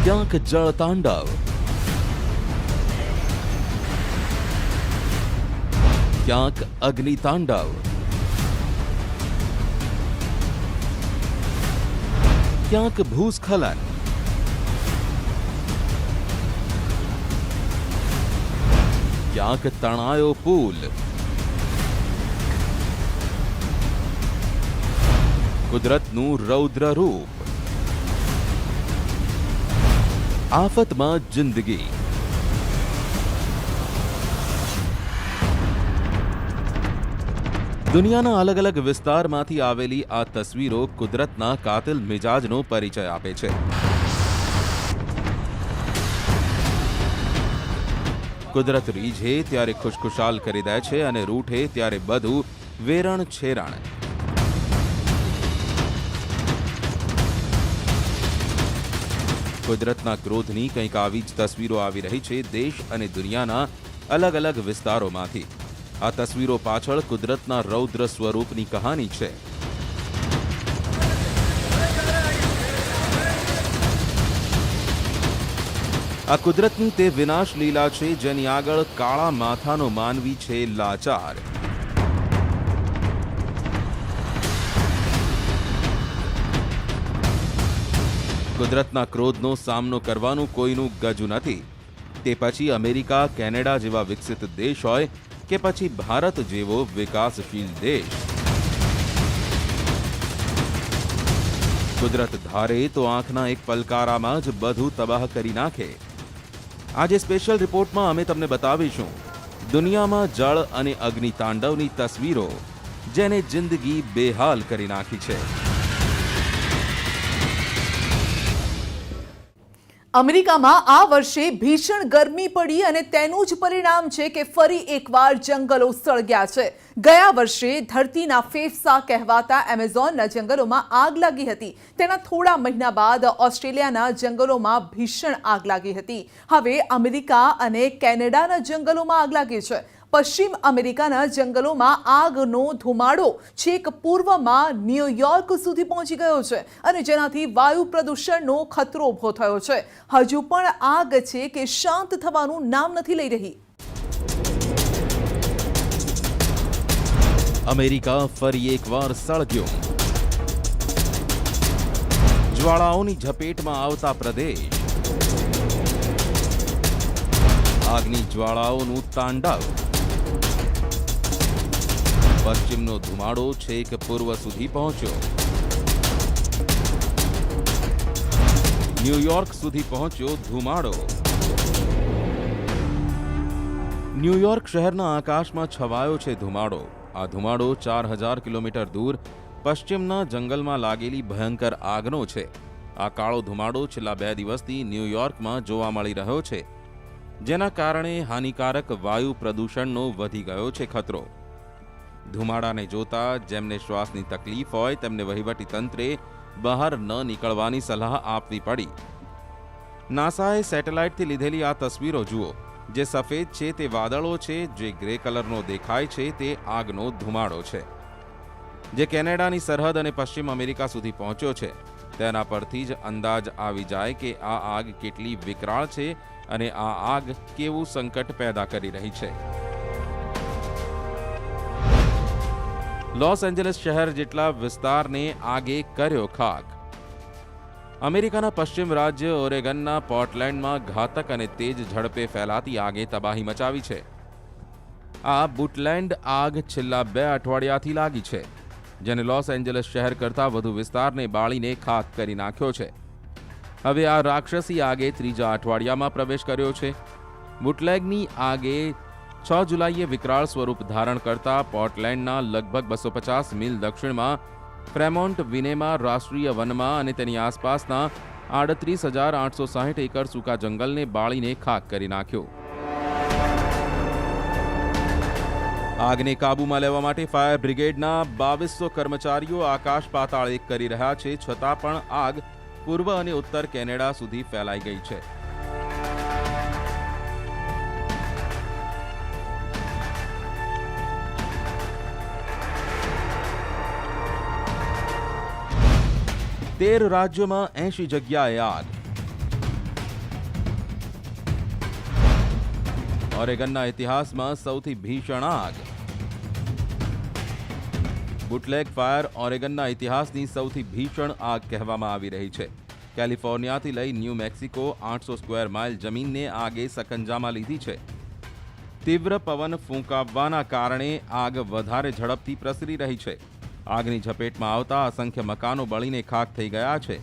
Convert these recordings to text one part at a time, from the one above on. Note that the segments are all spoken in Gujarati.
ક્યાંક જળ તાંડવ, ક્યાંક અગ્નિ તાંડવ, ક્યાંક ભૂસ્ખલન, ક્યાંક તણાયો પુલ, કુદરતનું રૌદ્ર રૂપ, આફતમાં જિંદગી. દુનિયાના અલગ અલગ વિસ્તારમાંથી આવેલી આ તસવીરો કુદરતના કાતિલ મિજાજનો પરિચય આપે છે. કુદરત રીઝે ત્યારે ખુશખુશાલ કરી દે છે અને રૂઠે ત્યારે બધું વેરણ છેરણ. કુદરતના ક્રોધની કંઈક આવી જ તસવીરો આવી રહી છે દેશ અને દુનિયાના અલગ અલગ વિસ્તારોમાંથી. આ તસવીરો પાછળ કુદરતના રૌદ્ર સ્વરૂપની કહાની છે. આ કુદરતની તે વિનાશ લીલા છે જેની આગળ કાળા માથાનો માનવી છે લાચાર. કુદરતના ક્રોધનો સામનો કરવાનું કોઈનું ગજુ નથી. તે પછી અમેરિકા, કેનેડા જેવા વિકસિત દેશ હોય કે પછી ભારત જેવો વિકાસશીલ દેશ. કુદરત ધારે તો આંખના એક પલકારામાં જ બધું તબાહ કરી નાખે. આજે સ્પેશિયલ રિપોર્ટમાં અમે તમને બતાવીશું દુનિયામાં જળ અને અગ્નિ તાંડવની તસવીરો જેને જિંદગી બેહાલ કરી નાખી છે. અમેરિકામાં આ વર્ષે ભીષણ ગરમી પડી અને તેનું જ પરિણામ છે કે ફરી એકવાર જંગલો સળગ્યા છે. ગયા વર્ષે ધરતીના ફેફસા કહેવાતા એમેઝોનના જંગલોમાં આગ લાગી હતી. તેના થોડા મહિના બાદ ઓસ્ટ્રેલિયાના જંગલોમાં ભીષણ આગ લાગી હતી. હવે અમેરિકા અને કેનેડાના જંગલોમાં આગ લાગી છે. પશ્ચિમ અમેરિકાના જંગલોમાં આગનો ધુમાડો છેક પૂર્વમાં ન્યૂયોર્ક સુધી પહોંચી ગયો છે અને જેનાથી વાયુ પ્રદૂષણનો ખતરો ઊભો થયો છે. હજુ પણ આગ છે કે શાંત થવાનું નામ નથી લઈ રહી. અમેરિકા ફરી એકવાર સળગ્યો. જ્વાળાઓની ઝપેટમાં આવતા પ્રદેશ, આગની જ્વાળાઓનું તાંડવ. પશ્ચિમનો ધુમાડો છેક પૂર્વ સુધી પહોંચ્યો. ન્યૂયોર્ક સુધી પહોંચ્યો ધુમાડો. ન્યૂયોર્ક શહેરના આકાશમાં છવાયો છે ધુમાડો. આ ધુમાડો 4000 કિલોમીટર દૂર પશ્ચિમના જંગલમાં લાગેલી ભયંકર આગનો છે. આ કાળો ધુમાડો છેલ્લા 2 દિવસથી ન્યૂયોર્કમાં જોવા મળી રહ્યો છે, જેના કારણે હાનિકારક વાયુ પ્રદૂષણનો વધી ગયો છે ખતરો. ધુમાડાને જોતા જેમને શ્વાસની તકલીફ હોય તેમને વહીવટી તંત્રે બહાર ન નીકળવાની સલાહ આપવી પડી. નાસાએ સેટેલાઇટથી લીધેલી આ તસવીરો જુઓ. જે સફેદ છે તે વાદળો છે, જે ગ્રે કલરનો દેખાય છે તે આગનો ધુમાડો છે, જે કેનેડાની સરહદ અને પશ્ચિમ અમેરિકા સુધી પહોંચ્યો છે. તેના પરથી જ અંદાજ આવી જાય કે આ આગ કેટલી વિકરાળ છે અને આ આગ કેવું સંકટ પેદા કરી રહી છે. લોસ એન્જલસ શહેર જેટલા વિસ્તારને આગે કર્યો ખાક. અમેરિકાના પશ્ચિમ રાજ્ય ઓરેગનના પોર્ટલેન્ડમાં ઘાતક અને તેજ ઝડપે ફેલાતી આગે તબાહી મચાવી છે. આ બુટલેન્ડ આગ છેલ્લા 2 અઠવાડિયાથી લાગી છે, જેને લોસ એન્જલસ શહેર કરતાં વધુ વિસ્તારને બાળીને ખાક કરી નાખ્યો છે. હવે આ રાક્ષસી આગે 3જા અઠવાડિયામાં પ્રવેશ કર્યો છે. બુટલેગની આગે 6 જુલાઈએ વિકરાળ સ્વરૂપ ધારણ કરતા પોર્ટલેન્ડના લગભગ 250 મીલ દક્ષિણમાં ફ્રેમોન્ટ વિનેમા રાષ્ટ્રીય વનમાં અને તેની આસપાસના 38,860 એકર સૂકા જંગલને બાળીને ખાક કરી નાખ્યો. આગને કાબૂમાં લેવા માટે ફાયર બ્રિગેડના 2200 કર્મચારીઓ આકાશ પાતાળ એક કરી રહ્યા છે, છતાં પણ આગ પૂર્વ અને ઉત્તર કેનેડા સુધી ફેલાઈ ગઈ છે. તેર રાજ્યોમાં 80 જગ્યાએ આગ. ઓરેગનના ઇતિહાસમાં સૌથી ભીષણ આગ. બુટલેગ ફાયર ઓરેગનના ઇતિહાસની સૌથી ભીષણ આગ કહેવામાં આવી રહી છે. કેલિફોર્નિયાથી લઈ ન્યૂ મેક્સિકો 800 સ્ક્વેર માઇલ જમીનને આગે સકંજામાં લીધી છે. તીવ્ર પવન ફૂંકાવવાના કારણે આગ વધારે ઝડપથી પ્રસરી રહી છે. આગની ઝપેટમાં આવતા અસંખ્ય મકાનો બળીને ખાખ થઈ ગયા છે.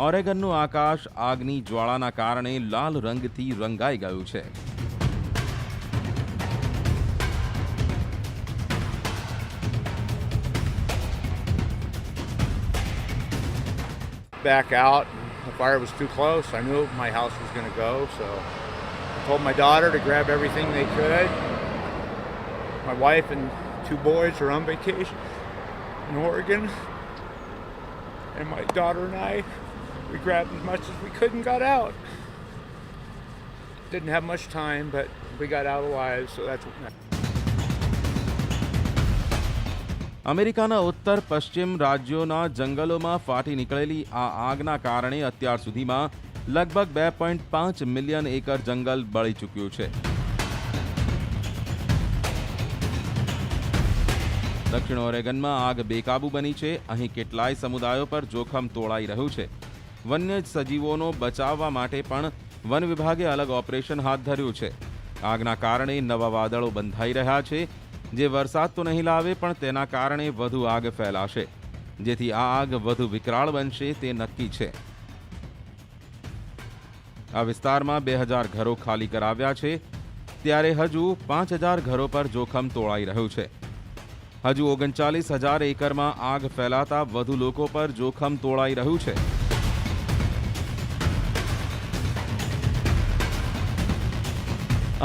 ઓરેગનનું આકાશ આગની જ્વાળાના કારણે લાલ રંગથી રંગાઈ ગયું છે. Back out. The fire was too close. I knew my house was going to go, so I told my daughter to grab everything they could. My wife and 2 boys are on vacation in Oregon, and my daughter and I, we grabbed as much as we could and got out. Didn't have much time, but we got out alive, so that's what matters. અમેરિકાના ઉત્તર પશ્ચિમ રાજ્યોના જંગલોમાં ફાટી નીકળેલી આ આગના કારણે અત્યાર સુધીમાં લગભગ 2.5 મિલિયન એકર જંગલ બળી ચૂક્યું છે. દક્ષિણ ઓરેગનમાં આગ બેકાબૂ બની છે. અહીં કેટલાય સમુદાયો પર જોખમ તોળાઈ રહ્યું છે. વન્ય સજીવોનો બચાવવા માટે પણ વન વિભાગે અલગ ઓપરેશન હાથ ધર્યું છે. આગના કારણે નવા વાદળો બંધાઈ રહ્યા છે, જે વરસાદ તો નહીં લાવે પણ તેના કારણે વધુ આગ ફેલાશે, જેથી આ આગ વધુ વિકરાળ બનશે તે નક્કી છે. આ વિસ્તારમાં 2000 ઘરો ખાલી કરાવ્યા છે, ત્યારે હજુ 5000 ઘરો પર જોખમ તોળાઈ રહ્યું છે. હજુ 39,000 એકરમાં આગ ફેલાતા વધુ લોકો પર જોખમ તોળાઈ રહ્યું છે.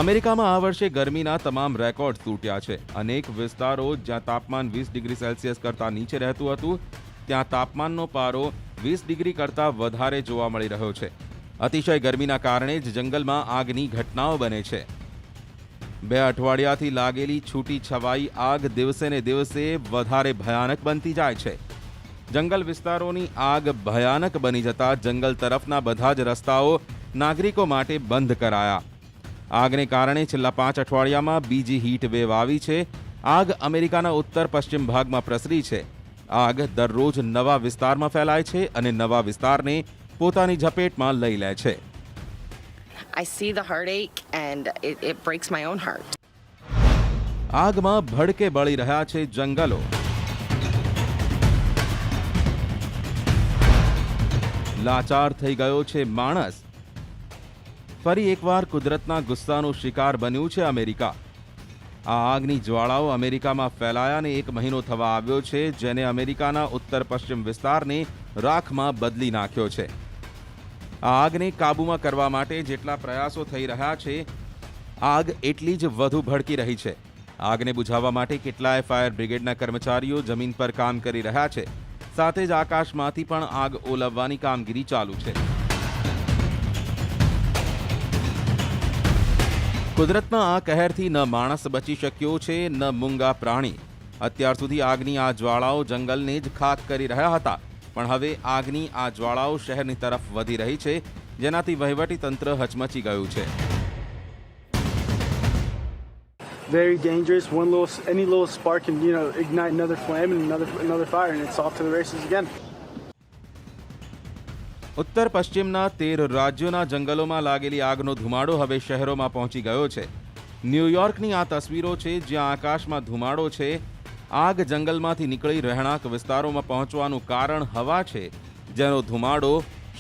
અમેરિકામાં આ વર્ષે ગરમીના તમામ રેકોર્ડ તૂટ્યા છે. અનેક વિસ્તારો જ્યાં તાપમાન 20 ડિગ્રી સેલ્સિયસ કરતાં નીચે રહેતું હતું, ત્યાં તાપમાનનો પારો 20 ડિગ્રી કરતાં વધારે જોવા મળી રહ્યો છે. અતિશય ગરમીના કારણે જ જંગલમાં આગની ઘટનાઓ બને છે. 2 અઠવાડિયાથી લાગેલી છૂટી છવાઈ આગ દિવસે ને દિવસે વધારે ભયાનક બનતી જાય છે. જંગલ વિસ્તારોની આગ ભયાનક બની જતા જંગલ તરફના બધા જ રસ્તાઓ નાગરિકો માટે બંધ કરાયા. આગને કારણે છેલ્લા 5 અઠવાડિયામાં બીજી હીટ વેવ આવી છે. આગ અમેરિકાના ઉત્તર પશ્ચિમ ભાગમાં પ્રસરી છે. આગ દરરોજ નવા વિસ્તારમાં ફેલાય છે અને નવા વિસ્તારને પોતાની ઝપેટમાં લઈ લે છે. I see the heartache and it breaks my own heart. આગમાં ભડકે બળી રહ્યા છે જંગલો. લાચાર થઈ ગયો છે માણસ. ફરી એકવાર કુદરતના ગુસ્સાનો શિકાર બન્યું છે અમેરિકા. આ આગની જ્વાળાઓ અમેરિકામાં ફેલાયાને 1 મહિનો થવા આવ્યો છે, જેને અમેરિકાના ઉત્તર પશ્ચિમ વિસ્તારને રાખમાં બદલી નાખ્યો છે. આ આગને કાબૂમાં કરવા માટે જેટલા પ્રયાસો થઈ રહ્યા છે, આગ એટલી જ વધુ ભડકી રહી છે. આગને બુઝાવવા માટે કેટલાય ફાયર બ્રિગેડના કર્મચારીઓ જમીન પર કામ કરી રહ્યા છે. સાથે જ આકાશમાંથી પણ આગ ઓલવવાની કામગીરી ચાલુ છે. કુદરતના આ કહેરથી ન માણસ બચી શક્યો છે, ન મૂંગા પ્રાણી. અત્યાર સુધી આગની આ જ્વાળાઓ જંગલને જ ખાક કરી રહ્યા હતા, પણ હવે આગની આ જ્વાળાઓ શહેરની તરફ વધી રહી છે, જેનાથી વહીવટી તંત્ર હચમચી ગયું છે. Very dangerous. Any little spark can, ignite another flame and another fire, and it's off to the races again. ઉત્તર પશ્ચિમના 13 રાજ્યોના જંગલોમાં લાગેલી આગનો ધુમાડો હવે શહેરોમાં પહોંચી ગયો છે. ન્યૂયોર્કની આ તસવીરો છે, જ્યાં આકાશમાં ધુમાડો છે. આગ જંગલમાંથી નીકળી રહેણાંક વિસ્તારોમાં પહોંચવાનું કારણ હવા છે, જેનો ધુમાડો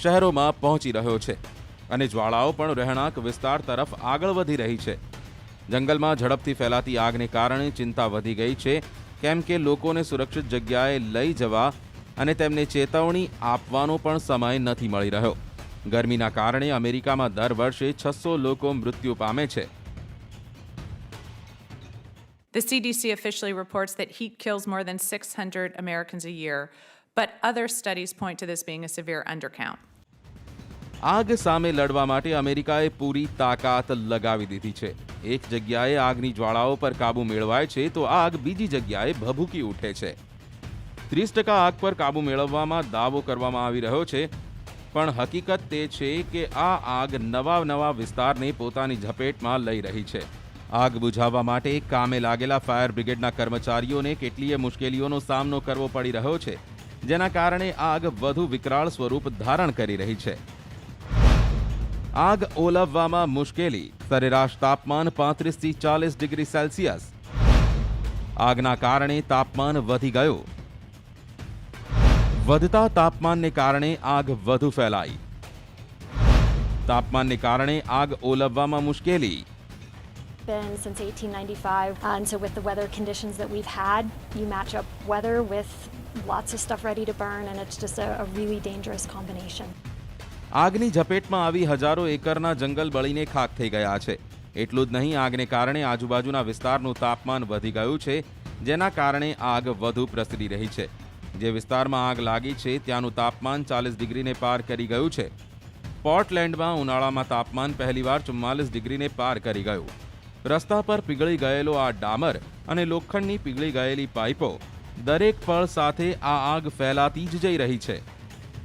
શહેરોમાં પહોંચી રહ્યો છે અને જ્વાળાઓ પણ રહેણાંક વિસ્તાર તરફ આગળ વધી રહી છે. જંગલમાં ઝડપથી ફેલાતી આગને કારણે ચિંતા વધી ગઈ છે, કેમ કે લોકોને સુરક્ષિત જગ્યાએ લઈ જવા અને તેમને ચેતવણી આપવાનો પણ સમય નથી મળી રહ્યો. ગરમીના કારણે અમેરિકામાં દર વર્ષે 600 લોકો મૃત્યુ પામે છે. The CDC officially reports that heat kills more than 600 Americans a year, but other studies point to this being a severe undercount. આગ સામે લડવા માટે અમેરિકાએ પૂરી તાકાત લગાવી દીધી છે. એક જગ્યાએ આગની જ્વાળાઓ પર કાબૂ મેળવાય છે તો આગ બીજી જગ્યાએ ભભૂકી ઉઠે છે. 30% આગ પર કાબૂ મેળવવામાં દાવો કરવામાં આવી રહ્યો છે, પણ હકીકત તે છે કે આ આગ નવા વિસ્તારને પોતાની ઝપેટમાં લઈ રહી છે. આગ બુઝાવવા માટે કામે લાગેલા ફાયર બ્રિગેડના કર્મચારીઓને કેટલીય મુશ્કેલીઓનો સામનો કરવો પડી રહ્યો છે, જેના કારણે આગ વધુ વિકરાળ સ્વરૂપ ધારણ કરી રહી છે. આગ ઓલવવામાં મુશ્કેલી, સરેરાશ તાપમાન 35 થી 40 ડિગ્રી સેલ્સિયસ. આગના કારણે તાપમાન વધી ગયું. વધતા તાપમાનને કારણે આગ વધુ ફેલાઈ. તાપમાનને કારણે આગ ઓલવવામાં મુશ્કેલી. Been since 1895, and so with the weather conditions that we've had, you match up weather with lots of stuff ready to burn, and it's just a really dangerous combination. આગની ઝપેટમાં આવી હજારો એકરના જંગલ બળીને ખાખ થઈ ગયા છે. એટલું જ નહીં, આગને કારણે આજુબાજુના વિસ્તારનું તાપમાન વધી ગયું છે, જેના કારણે આગ વધુ પ્રસરી રહી છે. જે વિસ્તારમાં આગ લાગી છે ત્યાંનું તાપમાન 40 ડિગ્રીને પાર કરી ગયું છે. પોર્ટલેન્ડમાં ઉનાળામાં તાપમાન પહેલીવાર 44 ડિગ્રીને પાર કરી ગયું. રસ્તા પર પીગળી ગયેલો આ ડામર અને લોખંડની પીગળી ગયેલી પાઇપો, દરેક પળ સાથે આ આગ ફેલાતી જ જઈ રહી છે.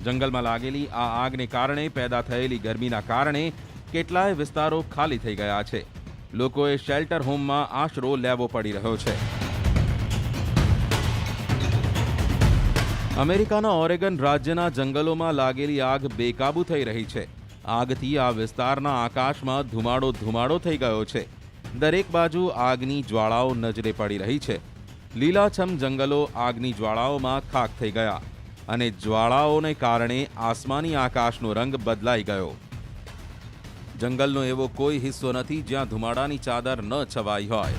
જંગલમાં લાગેલી આ આગને કારણે પેદા થયેલી ગરમીના કારણે કેટલાય વિસ્તારો ખાલી થઈ ગયા છે. લોકોએ શેલ્ટર હોમમાં આશરો લેવો પડી રહ્યો છે. અમેરિકાના ઓરેગન રાજ્યના જંગલોમાં લાગેલી આગ બેકાબૂ થઈ રહી છે. આગથી આ વિસ્તારના આકાશમાં ધુમાડો થઈ ગયો છે. દરેક બાજુ આગની જ્વાળાઓ નજરે પડી રહી છે. લીલાછમ જંગલો આગની જ્વાળાઓમાં ખાખ થઈ ગયા અને જ્વાળાઓને કારણે આસમાની આકાશનો રંગ બદલાઈ ગયો. જંગલનો એવો કોઈ હિસ્સો નથી જ્યાં ધુમાડાની ચાદર ન છવાઈ હોય.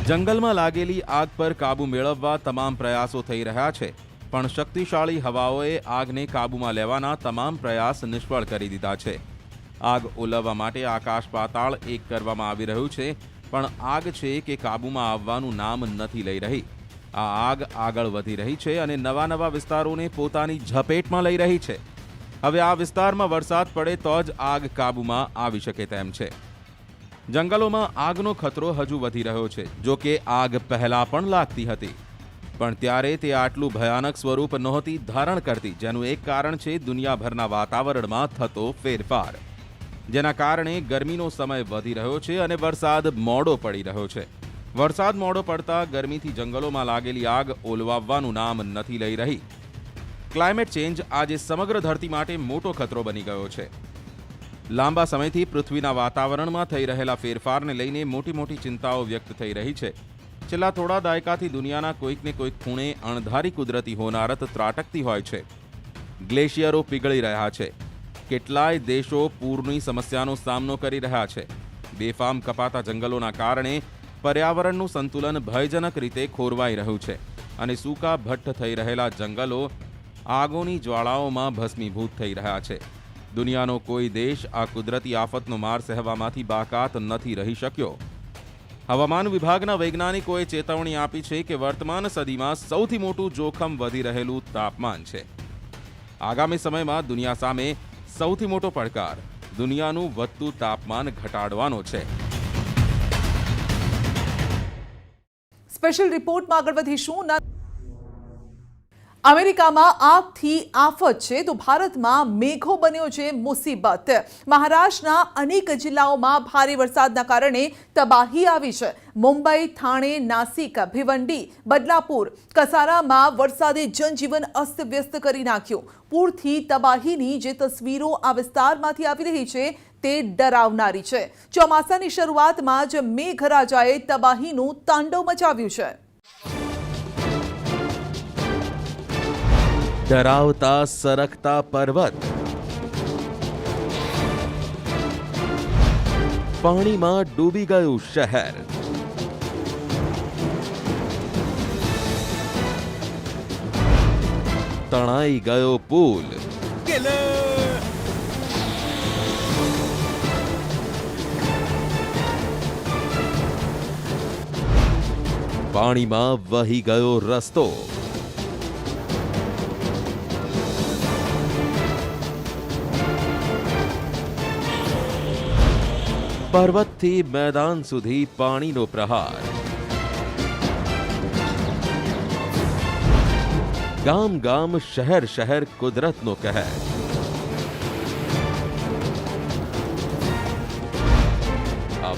જંગલમાં લાગેલી આગ પર કાબૂ મેળવવા તમામ પ્રયાસો થઈ રહ્યા છે, પણ શક્તિશાળી હવાઓએ આગને કાબૂમાં લેવાના તમામ પ્રયાસ નિષ્ફળ કરી દીધા છે. આગ ઓલવવા માટે આકાશ પાતાળ એક કરવામાં આવી રહ્યું છે, પણ આગ છે કે કાબૂમાં આવવાનું નામ નથી લઈ રહી. આ આગ આગળ વધી રહી છે અને નવા વિસ્તારોને પોતાની ઝપેટમાં લઈ રહી છે. હવે આ વિસ્તારમાં વરસાદ પડે તો જ આગ કાબૂમાં આવી શકે તેમ છે. જંગલોમાં આગનો ખતરો હજુ વધી રહ્યો છે. જો કે આગ પહેલા પણ લાગતી હતી, પણ ત્યારે તે આટલું ભયાનક સ્વરૂપ નહોતી ધારણ કરતી, જેનું એક કારણ છે દુનિયાભરના વાતાવરણમાં થતો ફેરફાર, જેના કારણે ગરમીનો સમય વધી રહ્યો છે અને વરસાદ મોડો પડી રહ્યો છે. વરસાદ મોડો પડતા ગરમીથી જંગલોમાં લાગેલી આગ ઓલવાવાનું નામ નથી લઈ રહી. ક્લાઇમેટ ચેન્જ આજે સમગ્ર ધરતી માટે મોટો ખતરો બની ગયો છે. લાંબા સમયથી પૃથ્વીના વાતાવરણમાં થઈ રહેલા ફેરફારને લઈને મોટી ચિંતાઓ વ્યક્ત થઈ રહી છે. છેલ્લા થોડા દાયકાથી દુનિયાના કોઈકને કોઈક ખૂણે અણધારી કુદરતી હોનારત ત્રાટકતી હોય છે. ગ્લેશિયરો પીગળી રહ્યા છે. કેટલાય દેશો પૂરની સમસ્યાનો સામનો કરી રહ્યા છે. બેફામ કપાતા જંગલોના કારણે પર્યાવરણનું સંતુલન ભયજનક રીતે ખોરવાઈ રહ્યું છે અને સૂકા ભઠ્ઠ થઈ રહેલા જંગલો આગોની જ્વાળાઓમાં ભસ્મીભૂત થઈ રહ્યા છે. દુનિયાનો કોઈ દેશ આ કુદરતી આફતનો માર સહેવામાંથી બાકાત નથી રહી શક્યો. હવામાન વિભાગના વૈજ્ઞાનિકોએ ચેતવણી આપી છે કે વર્તમાન સદીમાં સૌથી મોટું જોખમ વધી રહેલું તાપમાન છે. આગામી સમયમાં દુનિયા સામે સૌથી મોટો પડકાર દુનિયાનું વધતું તાપમાન ઘટાડવાનો છે. સ્પેશિયલ રિપોર્ટમાં આગળ વધીશું. અમેરિકામાં આગથી આફત છે તો ભારતમાં મેઘો બન્યો છે મુસીબત. મહારાષ્ટ્રના અનેક જિલ્લાઓમાં ભારે વરસાદના કારણે તબાહી આવી છે. મુંબઈ, થાણે, નાસિક, ભિવંડી, બદલાપુર, કસારામાં વરસાદે જનજીવન અસ્તવ્યસ્ત કરી નાખ્યું. પૂરથી તબાહીની જે તસવીરો આ વિસ્તારમાંથી આવી રહી છે તે ડરાવનારી છે. ચોમાસાની શરૂઆતમાં જ મેઘરાજાએ તબાહીનું તાંડવ મચાવ્યું છે. ડરાવતા સરકતા પર્વત, પાણીમાં ડૂબી ગયું શહેર, તણાઈ ગયો પુલ, પાણીમાં વહી ગયો રસ્તો, પર્વતથી મેદાન સુધી પાણીનો પ્રહાર, ગામ ગામ શહેર શહેર કુદરતનો કહેર.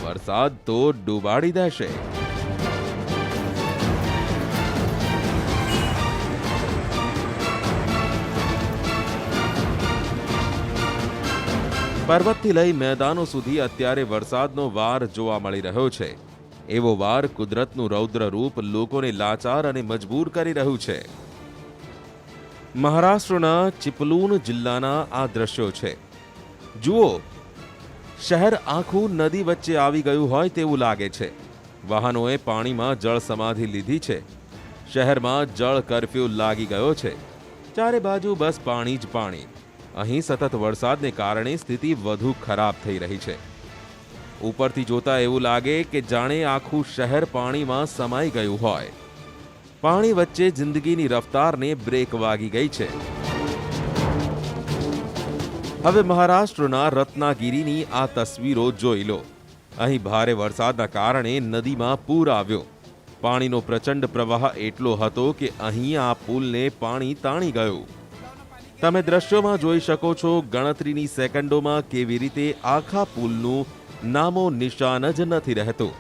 વરસાદ તો ડૂબાડી દેશે. પર્વતથી લઈ મેદાનો સુધી અત્યારે વરસાદનો વાર જોવા મળી રહ્યો છે. એવો વાર કુદરતનું રૌદ્ર રૂપ લોકોને લાચાર અને મજબૂર કરી રહ્યું છે. મહારાષ્ટ્રના ચિપલૂન જિલ્લાના આ દ્રશ્યો છે. જુઓ, શહેર આખું નદી વચ્ચે આવી ગયું હોય તેવું લાગે છે. વાહનોએ પાણીમાં જળ સમાધિ લીધી છે. શહેરમાં જળ કર્ફ્યુ લાગી ગયો છે. ચારે બાજુ બસ પાણી જ પાણી. અહીં સતત વરસાદને કારણે સ્થિતિ વધુ ખરાબ થઈ રહી છે. ઉપરથી જોતા એવું લાગે કે જાણે આખું શહેર પાણીમાં સમાઈ ગયું હોય. પાણી વચ્ચે જિંદગીની રફતારને બ્રેક વાગી ગઈ છે. હવે મહારાષ્ટ્રના રત્નાગીરીની આ તસવીરો જોઈ લો. અહીં ભારે વરસાદના કારણે નદીમાં પૂર આવ્યો. પાણીનો પ્રચંડ પ્રવાહ એટલો હતો કે અહીં આ પુલને પાણી તાણી ગયું. તમે દ્રશ્યોમાં જોઈ શકો છો ગણતરીની સેકન્ડોમાં કેવી રીતે આખા પુલનું નામો નિશાન જ નથી રહેતું.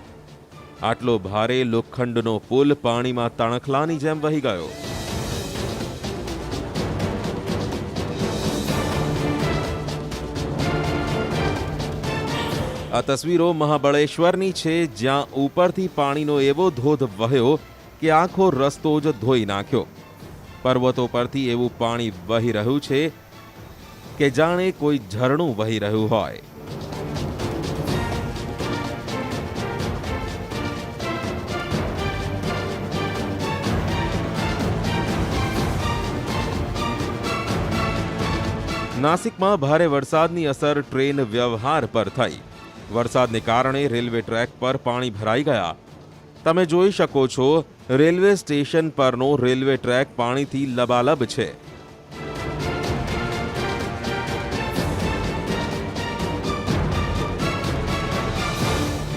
આટલો ભારે લોખંડનો પુલ પાણીમાં તણખલાની જેમ વહી ગયો. આ તસવીરો મહાબળેશ્વરની છે, જ્યાં ઉપરથી પાણીનો એવો ધોધ વહ્યો કે આખો રસ્તો જ ધોઈ નાખ્યો. પર્વતો પરથી એવું પાણી વહી રહ્યું છે કે જાણે કોઈ ઝરણું વહી રહ્યું હોય. નાસિકમાં ભારે વરસાદની અસર ટ્રેન વ્યવહાર પર થઈ. વરસાદને કારણે રેલવે ટ્રેક પર પાણી ભરાઈ ગયા. તમે જોઈ શકો છો રેલવે સ્ટેશન પરનો રેલવે ટ્રેક પાણીથી લબાલબ છે.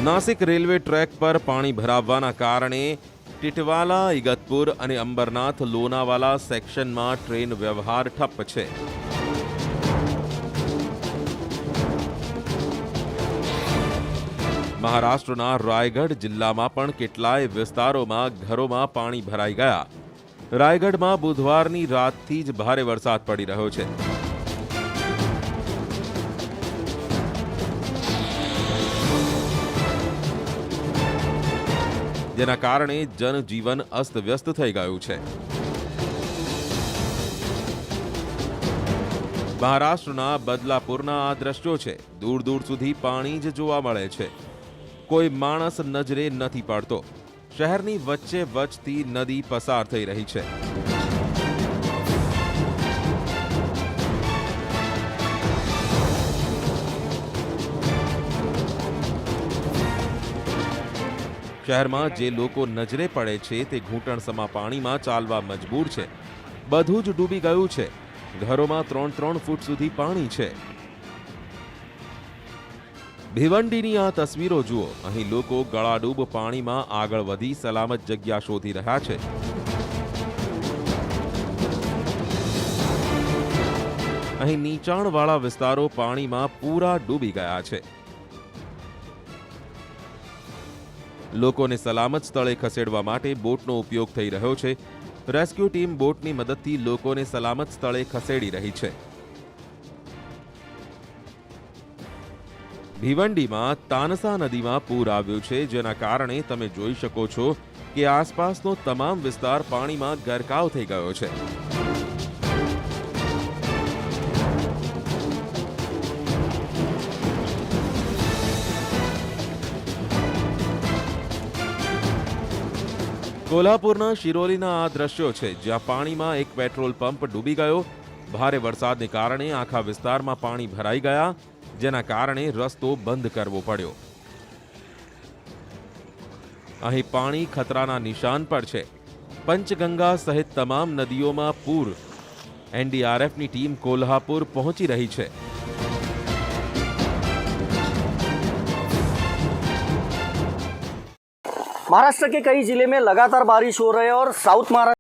નાસિક રેલવે ટ્રેક પર પાણી ભરાવવાના કારણે ટિટવાલા, ઇગતપુર અને અંબરનાથ લોનાવાલા સેક્શનમાં ટ્રેન વ્યવહાર ઠપ્પ છે. મહારાષ્ટ્રના રાયગઢ જિલ્લામાં પણ કેટલાય વિસ્તારોમાં ઘરોમાં પાણી ભરાઈ ગયા. રાયગઢમાં બુધવારની રાતથી જ ભારે વરસાદ પડી રહ્યો છે. જેના કારણે જનજીવન અસ્તવ્યસ્ત થઈ ગયું છે. મહારાષ્ટ્રના બદલાપુરના આ દ્રશ્યો છે. દૂર દૂર સુધી પાણી જ જોવા મળે છે. કોઈ માણસ નજરે નથી પડતો. શહેરની વચ્ચે વચથી નદી પસાર થઈ રહી છે. શહેરમાં જે લોકો નજરે પડે છે તે ઘૂંટણસમા પાણીમાં ચાલવા મજબૂર છે. બધું જ ડૂબી ગયું છે. ઘરોમાં 3-3 ફૂટ સુધી પાણી છે. ભિવંડીની આ તસવીરો જુઓ. અહીં લોકો ગળાડૂબ પાણીમાં આગળ વધી સલામત જગ્યા શોધી રહ્યા છે. અહીં નીચાણવાળા વિસ્તારો પાણીમાં પૂરા ડૂબી ગયા છે. લોકોને સલામત સ્થળે ખસેડવા માટે બોટનો ઉપયોગ થઈ રહ્યો છે. રેસ્ક્યુ ટીમ બોટની મદદથી લોકોને સલામત સ્થળે ખસેડી રહી છે. ભિવંડીમાં તાનસા નદીમાં પૂર આવ્યું છે, જેના કારણે તમે જોઈ શકો છો કે આસપાસનો તમામ વિસ્તાર પાણીમાં ગરકાવ થઈ ગયો છે. કોલ્હાપુરના શિરોલીના આ દ્રશ્યો છે, જ્યાં પાણીમાં એક પેટ્રોલ પંપ ડૂબી ગયો. ભારે વરસાદને કારણે આખા વિસ્તારમાં પાણી ભરાઈ ગયા, જેના કારણે રસ્તો બંધ કરવો પડ્યો. અહીં પાણી ખતરાના નિશાન પર છે. પંચગંગા સહિત તમામ નદીઓમાં પૂર. એનડીઆરએફની ટીમ કોલ્હાપુર પહોંચી રહી છે. महाराष्ट्र के कई जिले में लगातार बारिश हो रही है और साउथ महाराष्ट्र